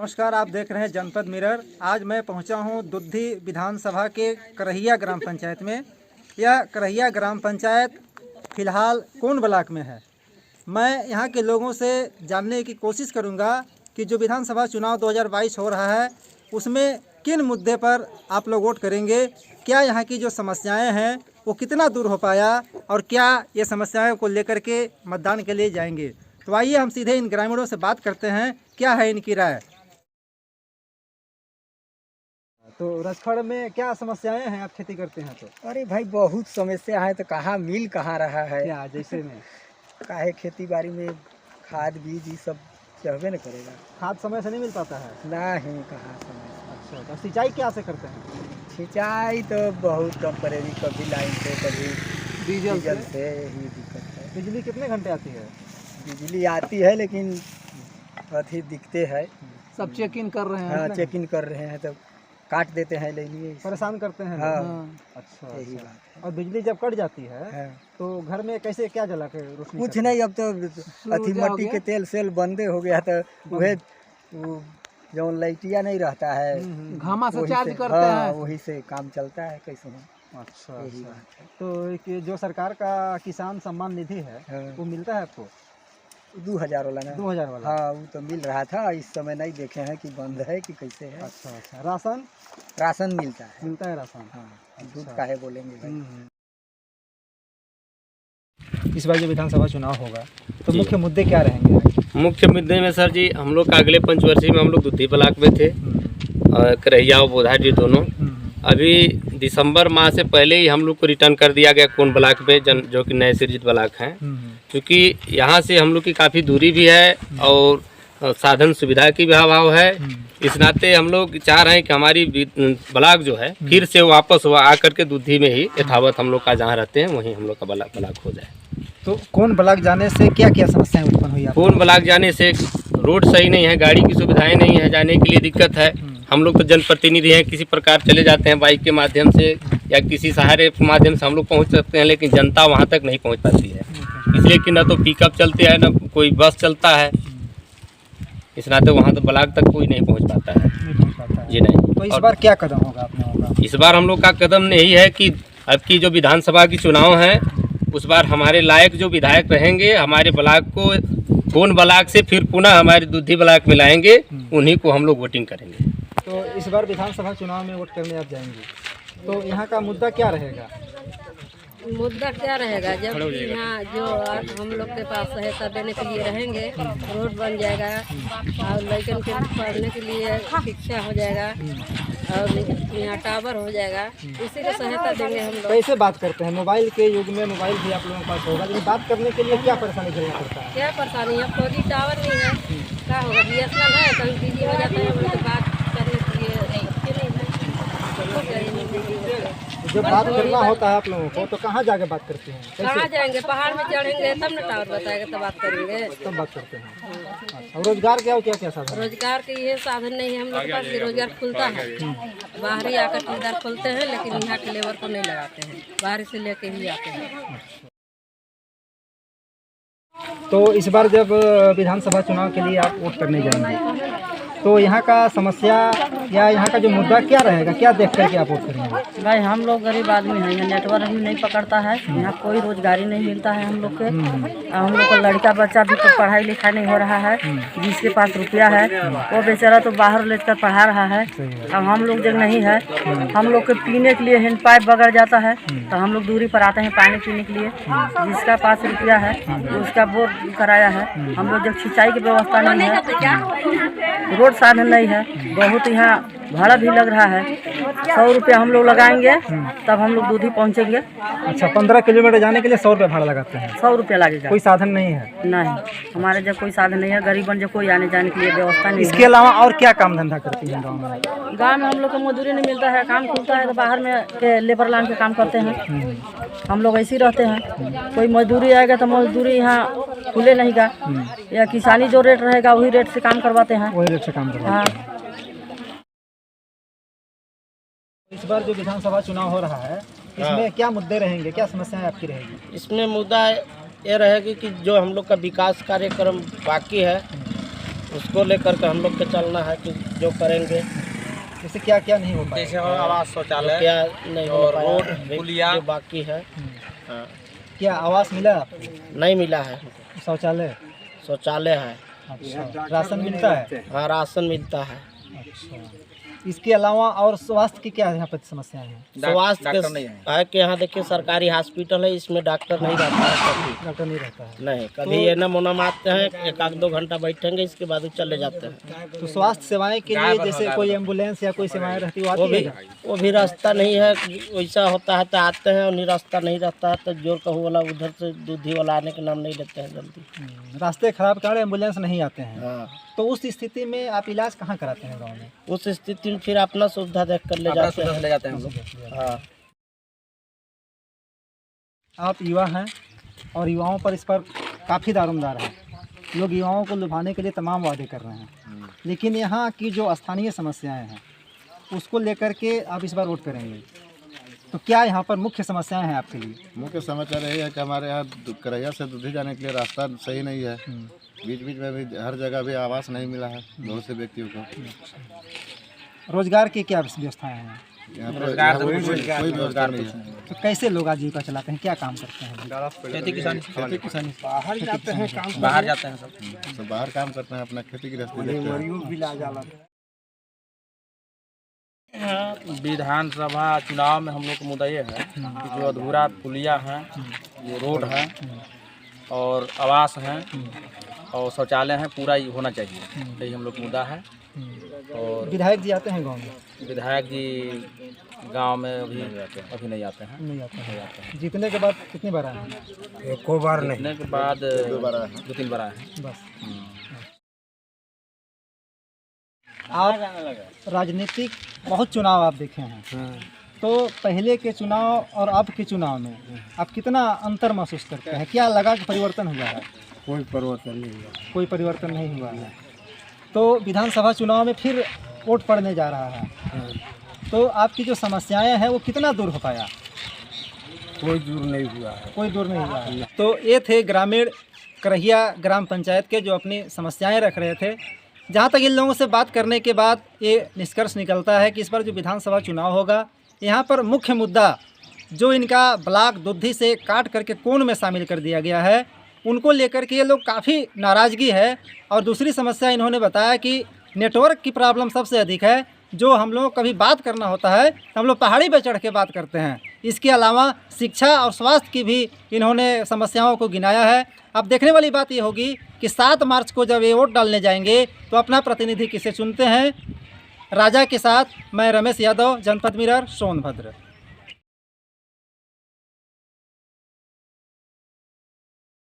नमस्कार, आप देख रहे हैं जनपद मिरर। आज मैं पहुंचा हूं दुद्धी विधानसभा के करहिया ग्राम पंचायत में। यह करहिया ग्राम पंचायत फ़िलहाल कौन ब्लॉक में है। मैं यहां के लोगों से जानने की कोशिश करूंगा कि जो विधानसभा चुनाव 2022 हो रहा है उसमें किन मुद्दे पर आप लोग वोट करेंगे, क्या यहाँ की जो समस्याएं हैं वो कितना दूर हो पाया और क्या ये समस्याओं को लेकर के मतदान के लिए जाएंगे। तो आइए हम सीधे इन ग्रामीणों से बात करते हैं, क्या है इनकी राय। तो रसखड़ में क्या समस्याएं हैं, आप खेती करते हैं तो? अरे भाई बहुत समस्या है, तो कहाँ मिल कहाँ रहा है। क्या जैसे में काहे खेती बाड़ी में खाद बीज ये सब चाहबे न करेगा। खाद समय से नहीं मिल पाता है? नहीं, कहाँ समय से। अच्छा, तो सिंचाई क्या से करते हैं? सिंचाई तो बहुत कम करेगी, कभी लाइन से कभी डीजल से ही दिक्कत है। बिजली कितने घंटे आती है? बिजली आती है लेकिन अभी दिखते है। सब चेक इन कर रहे हैं? हाँ, चेक इन कर रहे हैं तो काट देते हैं, ले लिए परेशान करते हैं। हाँ। अच्छा, यही अच्छा। बात है। और बिजली जब कट जाती है हाँ। तो घर में कैसे क्या जला के रोशनी कुछ करते नहीं, अब तो अथी मट्टी के तेल सेल बंदे हो गया, तो वह जो लाइटिया नहीं रहता है घामा से चार्ज करते हैं, वही से काम चलता है कैसे है। अच्छा, यही अच्छा। बात है। तो एक जो सरकार का किसान सम्मान निधि है हाँ। वो मिलता है आपको? 2000 वाला ना? 2000 वाला? हाँ, वो तो मिल रहा था, इस समय नहीं देखे हैं कि बंद है कि कैसे है। अच्छा, अच्छा। राशन? राशन मिलता है। मिलता है राशन? हाँ, अच्छा। दूध काहे बोलेंगे भाई। इस बार जो विधानसभा चुनाव होगा तो मुख्य मुद्दे क्या रहेंगे? मुख्य मुद्दे में सर जी, हम लोग का अगले पंचवर्षीय में हम लोग दुद्धी ब्लॉक में थे, करहिया और बोधा जी दोनों। अभी दिसंबर माह से पहले ही हम लोग को रिटर्न कर दिया गया कौन ब्लॉक में, जो कि नए सृजित ब्लॉक हैं। क्योंकि यहाँ से हम लोग की काफ़ी दूरी भी है और साधन सुविधा की भी अभाव है। इस नाते हम लोग चाह रहे हैं कि हमारी ब्लॉक जो है फिर से वापस आकर के दुद्धी में ही यथावत हम लोग का जहाँ रहते हैं वहीं हम लोग का ब्लॉक हो जाए। तो कौन ब्लॉक जाने से क्या क्या समस्याएं उत्पन्न हुई? कौन ब्लॉक जाने से रोड सही नहीं है, गाड़ी की सुविधाएं नहीं है, जाने के लिए दिक्कत है। हम लोग तो जनप्रतिनिधि हैं, किसी प्रकार चले जाते हैं बाइक के माध्यम से या किसी सहारे के माध्यम से हम लोग पहुंच सकते हैं, लेकिन जनता वहां तक नहीं पहुंच पाती है। इसलिए कि न तो पिकअप चलते हैं न कोई बस चलता है, इस नाते वहाँ तो ब्लॉक तक कोई नहीं पहुँच पाता है। जी नहीं। तो इस बार क्या कदम होगा आप लोगों का? इस बार हम लोग का कदम यही है कि अब की जो विधानसभा की चुनाव है उस बार हमारे लायक जो विधायक रहेंगे, हमारे ब्लॉक को कौन ब्लॉक से फिर पुनः हमारे दुद्धी ब्लॉक में लाएंगे, उन्हीं को हम लोग वोटिंग करेंगे। तो इस बार विधानसभा चुनाव में वोट करने आप जाएंगे तो यहाँ का मुद्दा क्या रहेगा? मुद्दा क्या रहेगा, जब यहाँ जो हम लोग के पास सहायता देने के लिए रहेंगे, रोड बन जाएगा और लड़कन के पढ़ने के लिए शिक्षा हो जाएगा और यहाँ टावर हो जाएगा, इसी को सहायता देंगे हम लोग। कैसे बात करते हैं? मोबाइल के युग में मोबाइल भी आप लोगों के पास होगा, लेकिन बात करने के लिए क्या परेशानी झेलना पड़ता है? क्या परेशानी है, 4G टावर नहीं है, क्या होगा? BSNL है, कभी बिजी हो जाता है, हम लोग बात करने के लिए जब बात करना होता है आप लोगों को तो कहाँ जाके बात करते हैं? कहाँ जाएंगे? पहाड़ में चढ़ेंगे तब न टावर बताएगा, तब बात करेंगे, तब बात करते हैं। और रोजगार क्या क्या क्या साधन? रोजगार के ये साधन नहीं है हम लोग के पास कि रोजगार खुलता है। बाहरी आकर ठेकेदार खोलते हैं, लेकिन यहाँ के लेबर को नहीं लगाते हैं, बाहर से लेके ही आते हैं। तो इस बार जब विधानसभा चुनाव के लिए आप वोट करने जाएंगे तो यहाँ का समस्या या यहाँ का जो मुद्दा क्या रहेगा, क्या देख करके आप वोट करेंगे? भाई हम लोग गरीब आदमी हैं, यहाँ नेटवर्क भी नहीं पकड़ता है, यहाँ कोई रोजगारी नहीं मिलता है हम लोग के। हम लोग का लड़का बच्चा भी तो पढ़ाई लिखाई नहीं हो रहा है, जिसके पास रुपया है वो बेचारा तो बाहर लेकर पढ़ा रहा है। अब हम लोग जब नहीं है, हम लोग के पीने के लिए हैंड पाइप बगड़ जाता है तो हम लोग दूरी पर आते हैं पानी पीने के लिए। जिसका पास रुपया है उसका बोर कराया है। हम लोग जब सिंचाई की व्यवस्था नहीं है, रोड साधन नहीं है, बहुत यहाँ भाड़ा भी लग रहा है। 100 रुपया हम लोग लगाएंगे तब हम लोग दूधी पहुँचेंगे। अच्छा, 15 किलोमीटर जाने के लिए 100 रुपया भाड़ा लगाते हैं? 100 रुपया लगेगा। कोई साधन नहीं है? नहीं, हमारे जब कोई साधन नहीं है, गरीबन जो कोई आने जाने के लिए व्यवस्था नहीं है। इसके अलावा और क्या काम धंधा करती हैं गाँव में? गाँव में हम लोग को मजदूरी नहीं मिलता है, काम खुलता है तो बाहर में के लेबर लाइन के काम करते हैं। हम लोग ऐसे ही रहते हैं, कोई मजदूरी आएगा तो मजदूरी यहाँ खुले नहीं का, या किसानी जो रेट रहेगा वही रेट से काम करवाते हैं। वही रेट से काम करवाते हाँ। हैं। इस बार जो विधानसभा चुनाव हो रहा है इसमें क्या मुद्दे रहेंगे, क्या समस्याएं आपकी रहेगी? इसमें मुद्दा ये रहेगी कि जो हम लोग का विकास कार्यक्रम बाकी है उसको लेकर के हम लोग के चलना है कि जो करेंगे। जैसे क्या क्या नहीं हो पाया? जैसे आवास शौचालय क्या नहीं हो और पाया रोड, है, पुलिया। जो बाकी है। हाँ, क्या आवास मिला आपको? नहीं मिला है। शौचालय? शौचालय है। अच्छा, राशन मिलता है? हाँ, राशन मिलता है। अच्छा, इसके अलावा और स्वास्थ्य की क्या यहाँ पर समस्याएं हैं? स्वास्थ्य डॉक्टर नहीं है। है कि यहाँ देखिए सरकारी हॉस्पिटल है, इसमें डॉक्टर नहीं रहता है कभी। डॉक्टर नहीं रहता है? नहीं, कभी एनम ओनम आते हैं, 1-2 घंटा बैठेंगे, इसके बाद वो चले जाते हैं। तो स्वास्थ्य सेवाएं के लिए जैसे कोई एम्बुलेंस या कोई सेवाएं रहती है, वो भी रास्ता नहीं है। वैसा होता है तो आते हैं, और नहीं रास्ता नहीं रहता है तो जोर कहू वाला उधर से दूधी वाला आने के नाम नहीं लेते हैं जल्दी। रास्ते खराब कारण एम्बुलेंस नहीं आते हैं। हाँ, तो उस स्थिति में आप इलाज कहाँ कराते हैं गाँव में? उस स्थिति में फिर अपना सुविधा देख कर ले जाते हैं। ले जाते हैं हम लोग। हाँ, आप युवा हैं और युवाओं पर इस पर काफ़ी दारोमदार है। लोग युवाओं को लुभाने के लिए तमाम वादे कर रहे हैं, लेकिन यहाँ की जो स्थानीय समस्याएं हैं उसको लेकर के आप इस बार वोट करेंगे, तो क्या यहाँ पर मुख्य समस्याएं हैं आपके लिए? मुख्य समाचार यही है कि हमारे यहाँ करैया से दूधी जाने के लिए रास्ता सही नहीं है। बीच बीच में भी हर जगह भी आवास नहीं मिला है बहुत से व्यक्तियों को। रोजगार की क्या व्यवस्थाएं हैं? यहाँ पर कोई रोजगार नहीं है। तो कैसे लोग आजीविका चलाते हैं, क्या काम करते हैं? खेती किसानी बाहर जाते हैं काम, बाहर जाते हैं सब बाहर काम करते हैं, अपना खेती गृहस्थी देखते हैं। विधानसभा चुनाव में हम लोग का मुद्दा ये है कि जो अधूरा पुलिया है, ये रोड है और आवास है और शौचालय है, पूरा ये होना चाहिए। यही हम लोग मुद्दा है। और विधायक जी आते हैं गाँव में? विधायक जी गांव में अभी नहीं आते हैं। नहीं आते हैं। जीतने के बाद कितनी बार आए हैं? एको बार नहीं। जीतने के बाद 2-3 बार आए हैं। बस। आप राजनीतिक बहुत चुनाव आप देखे हैं, तो पहले के चुनाव और अब के चुनाव में आप कितना अंतर महसूस करते हैं? क्या लगा कि परिवर्तन हुआ है? कोई परिवर्तन नहीं हुआ। कोई परिवर्तन नहीं हुआ है। तो विधानसभा चुनाव में फिर वोट पड़ने जा रहा है, तो आपकी जो समस्याएं हैं वो कितना दूर हो पाया? कोई दूर नहीं हुआ है। कोई दूर नहीं हुआ है। तो ये थे ग्रामीण करहिया ग्राम पंचायत के जो अपनी समस्याएं रख रहे थे। जहाँ तक इन लोगों से बात करने के बाद ये निष्कर्ष निकलता है कि इस बार जो विधानसभा चुनाव होगा, यहाँ पर मुख्य मुद्दा जो इनका ब्लॉक दुद्धी से काट करके कोन में शामिल कर दिया गया है, उनको लेकर के ये लोग काफ़ी नाराज़गी है। और दूसरी समस्या इन्होंने बताया कि नेटवर्क की प्रॉब्लम सबसे अधिक है। जो हम लोग कभी बात करना होता है तो हम लोग पहाड़ी पर चढ़ के बात करते हैं। इसके अलावा शिक्षा और स्वास्थ्य की भी इन्होंने समस्याओं को गिनाया है। अब देखने वाली बात ये होगी कि 7 मार्च को जब ये वोट डालने जाएंगे तो अपना प्रतिनिधि किसे चुनते हैं। राजा के साथ मैं रमेश यादव, जनपद मिरर, सोनभद्र।